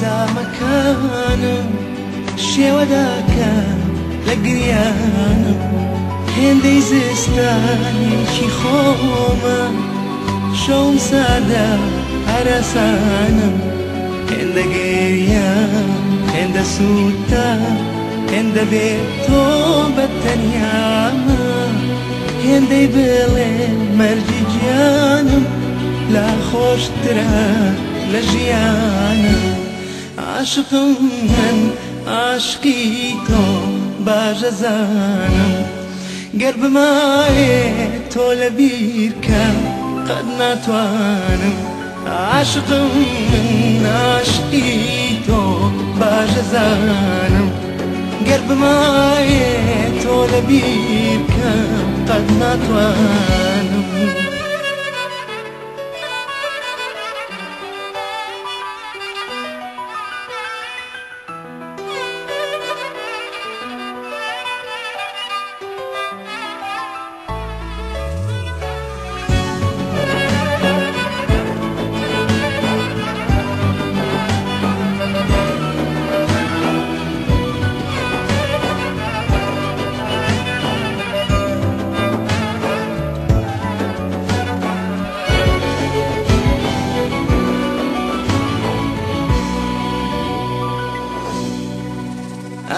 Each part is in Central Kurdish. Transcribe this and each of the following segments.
زامەکانم شێوەداکەم لە گریانم هێندەی زستانێکی خۆمە شەوم سادە هەراسانم هێندە گریان هێندە سووتە هێندە بێت تۆ بەتەنیامە هێندەی بڵێ مەرجی گیانم لا خۆشترە لە ژیانم عاشقم من عاشقی تۆ باشە زانم گەر بمایێ تۆ لە بیرکەم قەت ناتوانم عاشقم من عاشقی تۆ باشە زانم گەر بمایێ تۆ لە بیرکەم قەت ناتوانم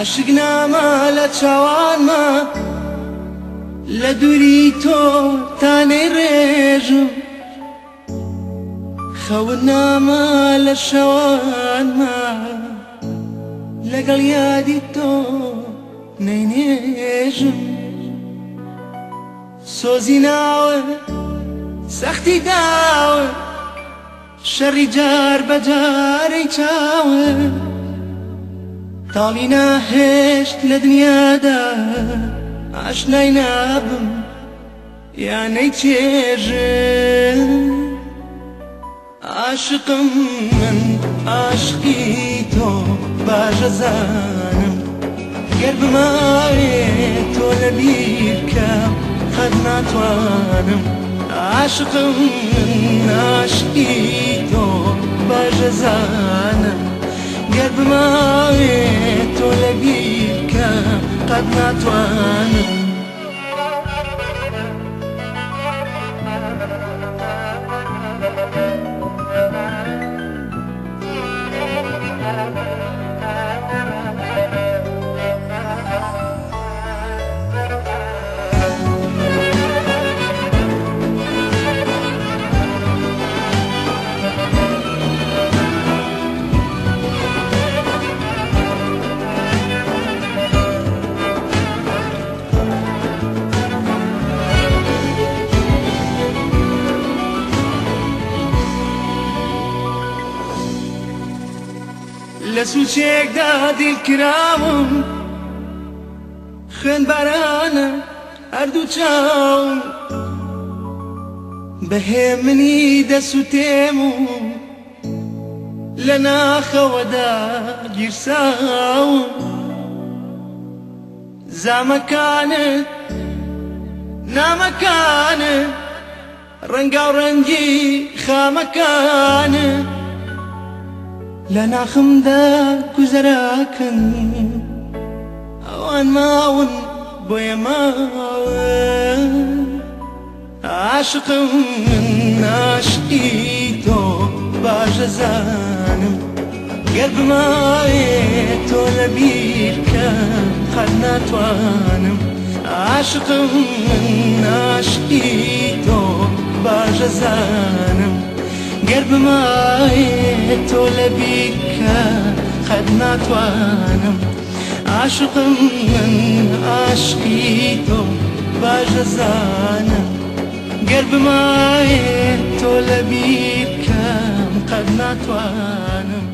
عاشقنامە لە چاوانمە لە دووری تۆ تانەی ڕێژم خەونامە لە شەوانمە لەگەڵ یادی تۆ نەینێژم سۆزی ناوە سەختی داوە شەڕی جار بەجارەی چاوە تاڵی ناهێشت لە دنیادا ئاشنای نابم یان نەیچێژم عاشقم من عاشقی تۆ باشە زانم گەر بمایێ تۆ لە بیرکەم قەت ناتوانم عاشقم من عاشقی تۆ باشە زانم گەر بمایێ تۆ لە بیرکەم قەت ناتوانم لە سوچێکدا دیلکراوم خوێنبارانە هەردوو چاوم بەهێمنی دەسوتێم و لە ناخەوەدا گیرساوم زامەکانت نامەکانت ڕەنگا و ڕەنگی خامەکانت لە ناخمدا گوزەراکەن ئەوان ماون بۆیە ماون عاشقم من عاشقی تۆ باشە زانم گەر بمایێ تۆ لە بیرکەم قەت ناتوانم عاشقم من عاشقی تۆ باشە زانم گەر بمایێ تۆ لە بیرکەم قەت ناتوانم عاشقم من عاشقی تۆ باشە زانم گەر بمایێ تۆ لە بیرکەم قەت ناتوانم